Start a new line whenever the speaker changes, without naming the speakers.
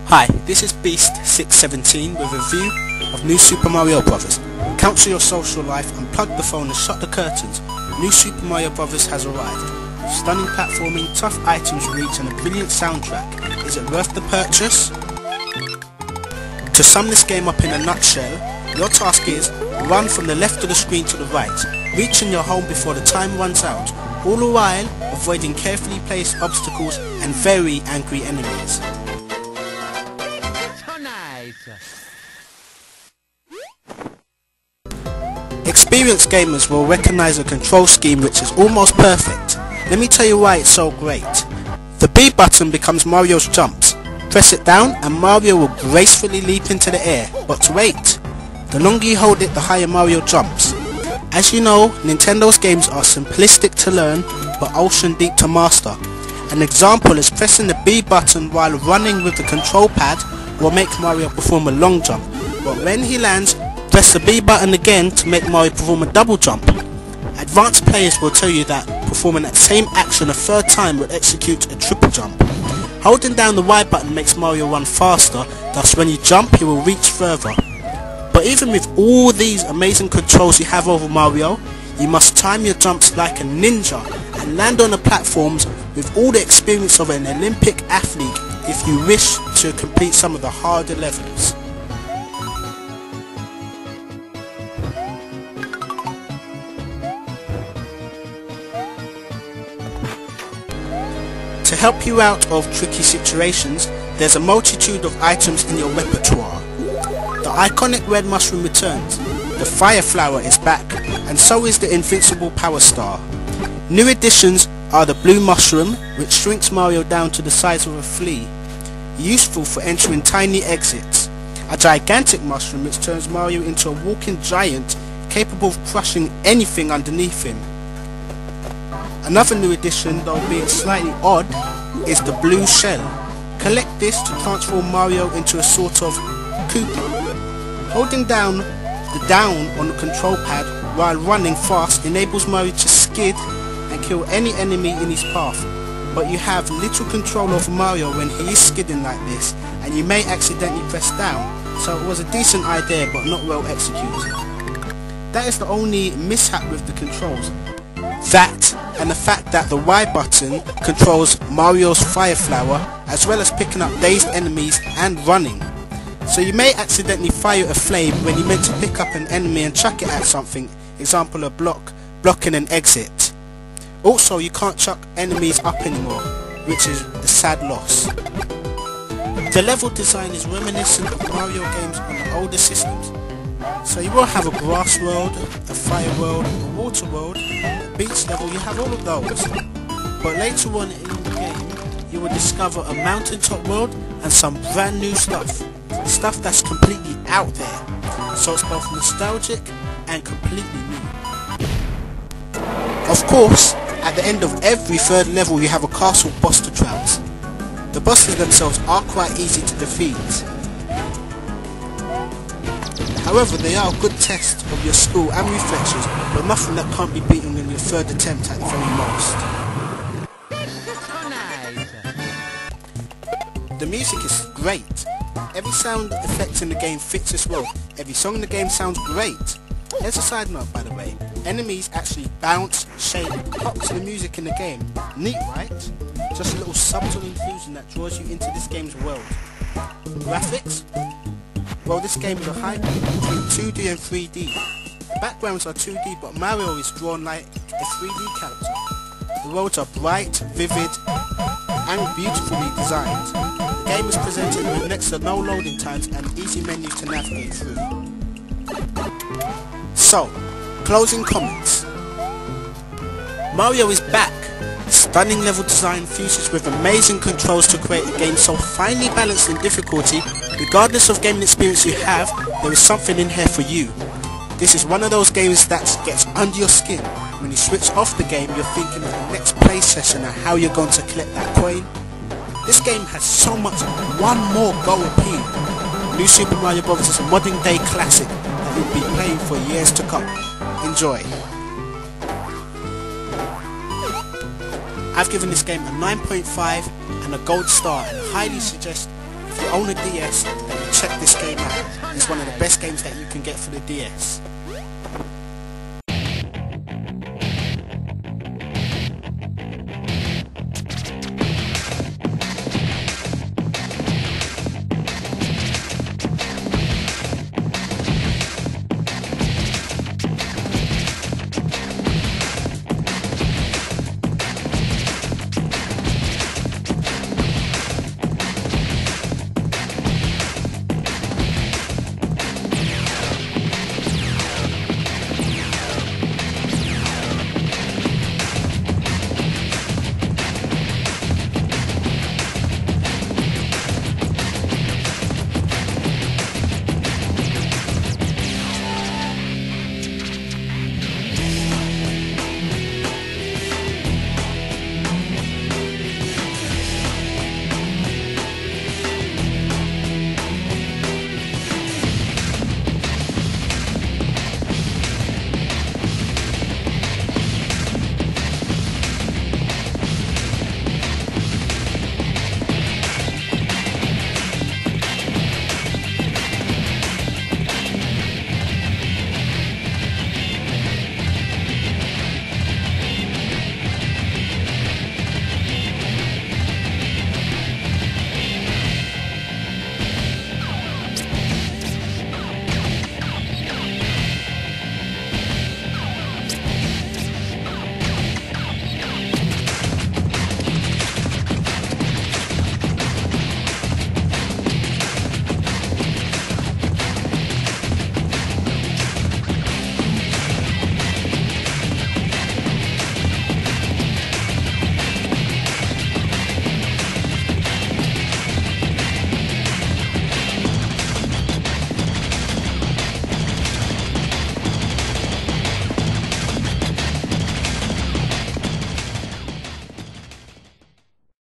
Hi, this is Beast617 with a review of New Super Mario Bros. Cancel your social life, unplug the phone and shut the curtains. New Super Mario Bros. Has arrived. Stunning platforming, tough items reach and a brilliant soundtrack. Is it worth the purchase? To sum this game up in a nutshell, your task is run from the left of the screen to the right, reaching your home before the time runs out, all the while avoiding carefully placed obstacles and very angry enemies. Experienced gamers will recognize a control scheme which is almost perfect. Let me tell you why it's so great. The B button becomes Mario's jumps. Press it down and Mario will gracefully leap into the air. But wait, the longer you hold it, the higher Mario jumps. As you know, Nintendo's games are simplistic to learn but ocean deep to master. An example is pressing the B button while running with the control pad will make Mario perform a long jump, but when he lands, press the B button again to make Mario perform a double jump. Advanced players will tell you that performing that same action a third time will execute a triple jump. Holding down the Y button makes Mario run faster, thus when you jump he will reach further. But even with all these amazing controls you have over Mario, you must time your jumps like a ninja and land on the platforms with all the experience of an Olympic athlete if you wish to complete some of the harder levels. To help you out of tricky situations, there's a multitude of items in your repertoire. The iconic red mushroom returns, the fire flower is back, and so is the invincible power star. New additions are the blue mushroom, which shrinks Mario down to the size of a flea, useful for entering tiny exits. A gigantic mushroom which turns Mario into a walking giant capable of crushing anything underneath him. Another new addition, though being slightly odd, is the blue shell. Collect this to transform Mario into a sort of Koopa. Holding down the down on the control pad while running fast enables Mario to skid and kill any enemy in his path. But you have little control over Mario when he is skidding like this, and you may accidentally press down, so it was a decent idea but not well executed. That is the only mishap with the controls. That and the fact that the Y button controls Mario's fire flower as well as picking up dazed enemies and running. So you may accidentally fire a flame when you meant to pick up an enemy and chuck it at something, example a block, blocking an exit. Also you can't chuck enemies up anymore, which is a sad loss. The level design is reminiscent of Mario games on the older systems. So you will have a grass world, a fire world, a water world, a beach level, you have all of those. But later on in the game, you will discover a mountaintop world and some brand new stuff. Stuff that's completely out there. So it's both nostalgic and completely new. Of course, at the end of every third level you have a castle boss to trounce. The bosses themselves are quite easy to defeat. However, they are a good test of your skill and reflexes, but nothing that can't be beaten in your third attempt at the very most. The music is great. Every sound effect in the game fits this world. Every song in the game sounds great. Here's a side note, by the way. Enemies actually bounce, shake, pop to the music in the game. Neat, right? Just a little subtle inclusion that draws you into this game's world. Graphics? Well, this game is a hybrid between 2D and 3D. The backgrounds are 2D, but Mario is drawn like a 3D character. The worlds are bright, vivid, and beautifully designed. The game is presented with next to no loading times and easy menus to navigate through. So, closing comments. Mario is back. Stunning level design fuses with amazing controls to create a game so finely balanced in difficulty. Regardless of gaming experience you have, there is something in here for you. This is one of those games that gets under your skin. When you switch off the game, you're thinking of the next play session and how you're going to collect that coin. This game has so much one more go appeal. New Super Mario Bros. Is a modern day classic that you'll be playing for years to come. Enjoy. I've given this game a 9.5 and a gold star, and highly suggest if you own a DS, then check this game out. It's one of the best games that you can get for the DS.